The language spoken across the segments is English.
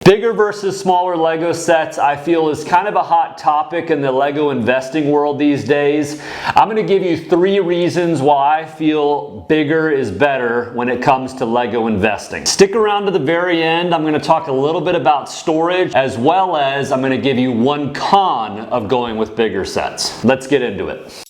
Bigger versus smaller Lego sets, I feel, is kind of a hot topic in the Lego investing world these days. I'm going to give you 3 reasons why I feel bigger is better when it comes to Lego investing. Stick around to the very end. I'm going to talk a little bit about storage, as well as I'm going to give you 1 con of going with bigger sets. Let's get into it.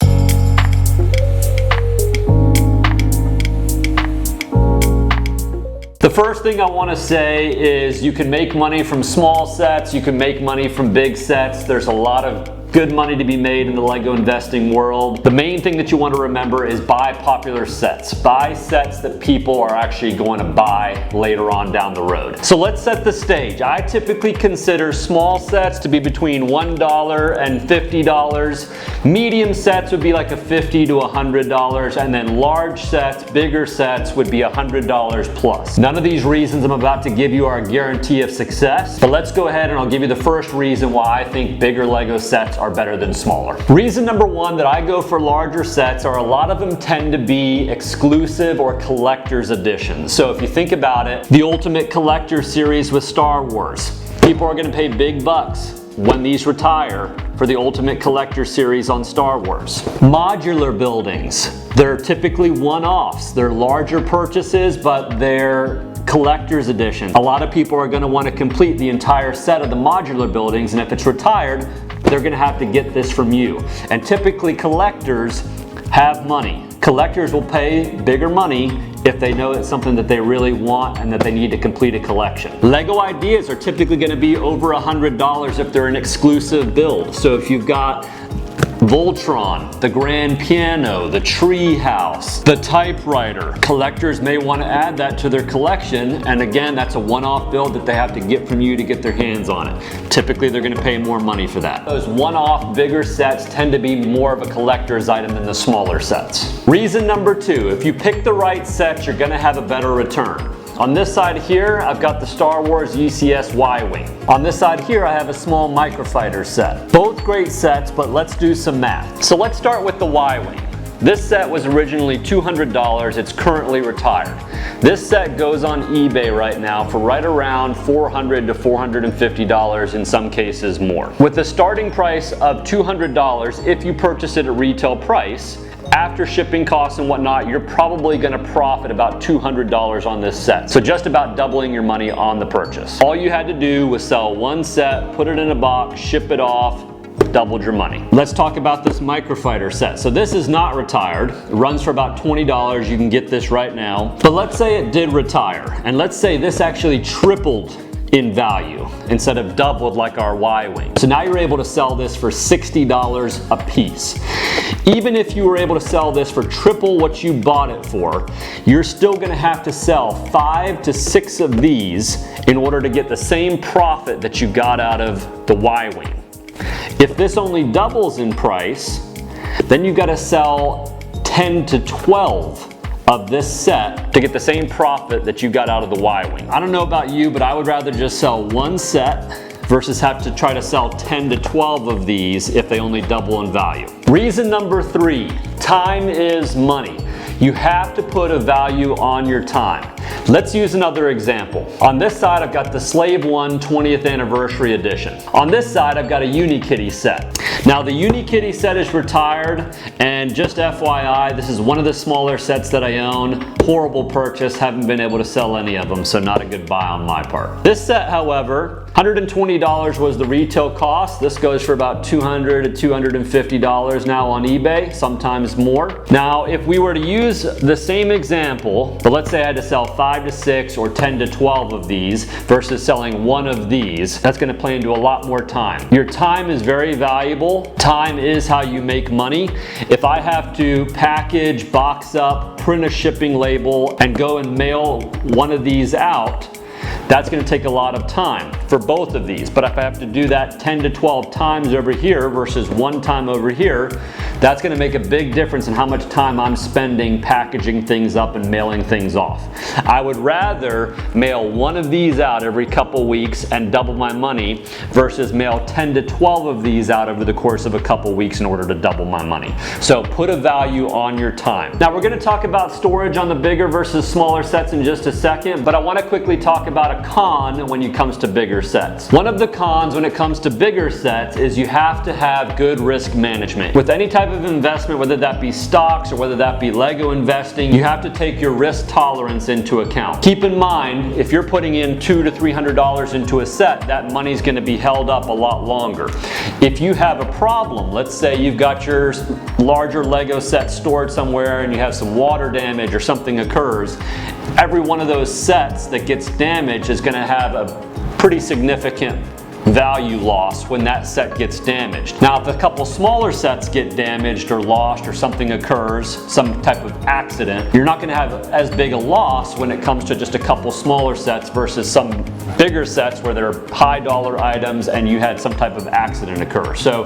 The first thing I want to say is you can make money from small sets, you can make money from big sets. There's a lot of good money to be made in the Lego investing world. The main thing that you want to remember is buy popular sets. Buy sets that people are actually going to buy later on down the road. So let's set the stage. I typically consider small sets to be between $1 and $50. Medium sets would be like a $50 to $100, and then large sets, bigger sets would be $100 plus. None of these reasons I'm about to give you are a guarantee of success, but let's go ahead and I'll give you the first reason why I think bigger Lego sets are better than smaller. Reason number 1 that I go for larger sets are a lot of them tend to be exclusive or collector's editions. So if you think about it, the Ultimate Collector series with Star Wars, people are going to pay big bucks when these retire for the Ultimate Collector series on Star Wars. Modular buildings, they're typically one-offs. They're larger purchases, but they're collector's edition. A lot of people are going to want to complete the entire set of the modular buildings, and if it's retired, they're going to have to get this from you. And typically collectors have money. Collectors will pay bigger money if they know it's something that they really want and that they need to complete a collection. Lego ideas are typically going to be over $100 if they're an exclusive build. So if you've got Voltron, the grand piano, the tree house, the typewriter, collectors may want to add that to their collection, and again, that's a one-off build that they have to get from you to get their hands on it. Typically they're going to pay more money for that. Those one-off bigger sets tend to be more of a collector's item than the smaller sets. Reason number 2, if you pick the right set, you're going to have a better return. On this side here, I've got the Star Wars UCS Y-Wing. On this side here, I have a small Microfighter set. Both great sets, but let's do some math. So let's start with the Y-Wing. This set was originally $200, it's currently retired. This set goes on eBay right now for right around $400 to $450, in some cases more. With the starting price of $200, if you purchase it at retail price, after shipping costs and whatnot, you're probably going to profit about $200 on this set. So just about doubling your money on the purchase. All you had to do was sell 1 set, put it in a box, ship it off, doubled your money. Let's talk about this Microfighter set. So this is not retired. It runs for about $20. You can get this right now. But let's say it did retire, and let's say this actually tripled in value instead of doubled like our Y-Wing. So now you're able to sell this for $60 a piece. Even if you were able to sell this for triple what you bought it for, you're still going to have to sell 5 to 6 of these in order to get the same profit that you got out of the Y-Wing. If this only doubles in price, then you've got to sell 10 to 12 of this set to get the same profit that you got out of the Y-Wing. I don't know about you, but I would rather just sell 1 set versus have to try to sell 10 to 12 of these if they only double in value. Reason number 3, time is money. You have to put a value on your time. Let's use another example. On this side, I've got the Slave One 20th Anniversary Edition. On this side, I've got a Unikitty set. Now, the Unikitty set is retired, and just FYI, this is one of the smaller sets that I own. Horrible purchase, haven't been able to sell any of them, so not a good buy on my part. This set, however, $120 was the retail cost. This goes for about $200 to $250 now on eBay, sometimes more. Now, if we were to use the same example, but let's say I had to sell 5 to 6 or 10 to 12 of these versus selling 1 of these, that's going to play into a lot more time. Your time is very valuable. Time is how you make money. If I have to package, box up, print a shipping label, and go and mail one of these out, that's going to take a lot of time for both of these. But if I have to do that 10 to 12 times over here versus 1 time over here, that's going to make a big difference in how much time I'm spending packaging things up and mailing things off. I would rather mail 1 of these out every couple weeks and double my money versus mail 10 to 12 of these out over the course of a couple weeks in order to double my money. So put a value on your time. Now we're going to talk about storage on the bigger versus smaller sets in just a second, but I want to quickly talk about a con when it comes to bigger bigger sets. One of the cons when it comes to bigger sets is you have to have good risk management. With any type of investment, whether that be stocks or whether that be Lego investing, you have to take your risk tolerance into account. Keep in mind, if you're putting in $200 to $300 into a set, that money's going to be held up a lot longer. If you have a problem, let's say you've got your larger Lego set stored somewhere and you have some water damage or something occurs, every one of those sets that gets damaged is going to have a pretty significant value loss when that set gets damaged. Now, if a couple smaller sets get damaged or lost or something occurs, some type of accident, you're not going to have as big a loss when it comes to just a couple smaller sets versus some bigger sets where they're high dollar items and you had some type of accident occur. So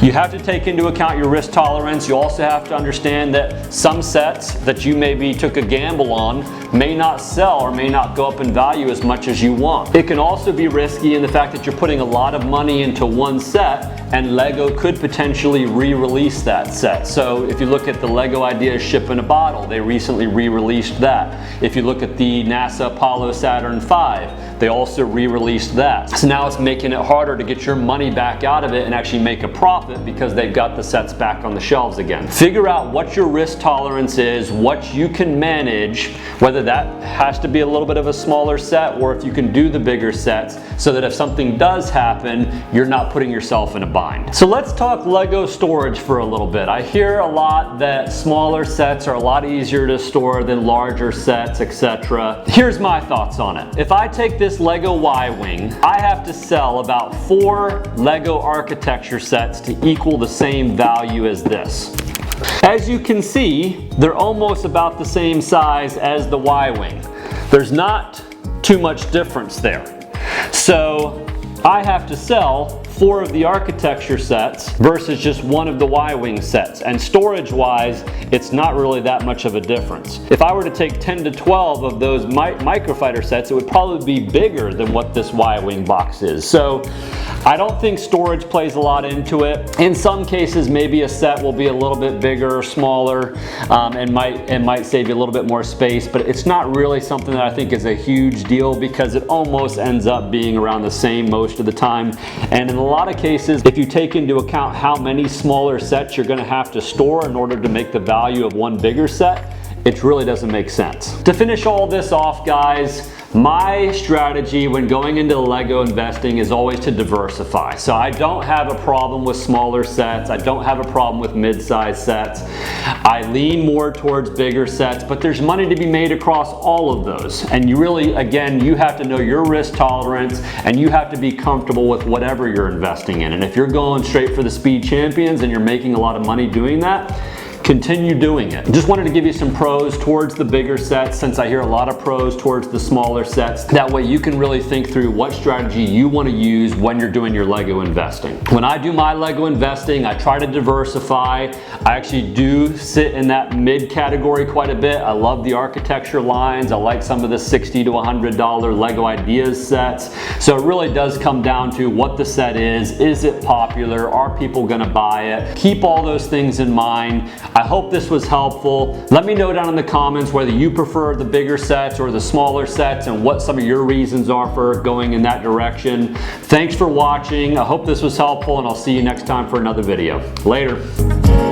you have to take into account your risk tolerance. You also have to understand that some sets that you maybe took a gamble on may not sell or may not go up in value as much as you want. It can also be risky in the fact that you're putting a lot of money into one set and Lego could potentially re-release that set. So if you look at the Lego Ideas Ship in a Bottle, they recently re-released that. If you look at the NASA Apollo Saturn V, they also re-released that. So now it's making it harder to get your money back out of it and actually make a profit because they've got the sets back on the shelves again. Figure out what your risk tolerance is, what you can manage, whether that has to be a little bit of a smaller set or if you can do the bigger sets so that if something does happen, you're not putting yourself in a bind. So let's talk Lego storage for a little bit. I hear a lot that smaller sets are a lot easier to store than larger sets, etc. Here's my thoughts on it. If I take this Lego Y-Wing, I have to sell about 4 Lego architecture sets to equal the same value as this. As you can see, they're almost about the same size as the Y-Wing. There's not too much difference there. So I have to sell 4 of the architecture sets versus just 1 of the Y-Wing sets. And storage-wise, it's not really that much of a difference. If I were to take 10 to 12 of those microfighter sets, it would probably be bigger than what this Y-Wing box is. So I don't think storage plays a lot into it. In some cases, maybe a set will be a little bit bigger or smaller and might save you a little bit more space, but it's not really something that I think is a huge deal because it almost ends up being around the same most of the time. And in a lot of cases, if you take into account how many smaller sets you're going to have to store in order to make the value of one bigger set, it really doesn't make sense. To finish all this off, guys, my strategy when going into Lego investing is always to diversify. So I don't have a problem with smaller sets. I don't have a problem with mid-size sets. I lean more towards bigger sets, but there's money to be made across all of those. And you really, again, you have to know your risk tolerance and you have to be comfortable with whatever you're investing in. And if you're going straight for the Speed Champions and you're making a lot of money doing that, continue doing it. Just wanted to give you some pros towards the bigger sets since I hear a lot of pros towards the smaller sets. That way you can really think through what strategy you want to use when you're doing your Lego investing. When I do my Lego investing, I try to diversify. I actually do sit in that mid category quite a bit. I love the architecture lines. I like some of the $60 to $100 Lego Ideas sets. So it really does come down to what the set is. Is it popular? Are people going to buy it? Keep all those things in mind. I hope this was helpful. Let me know down in the comments whether you prefer the bigger sets or the smaller sets and what some of your reasons are for going in that direction. Thanks for watching. I hope this was helpful and I'll see you next time for another video. Later.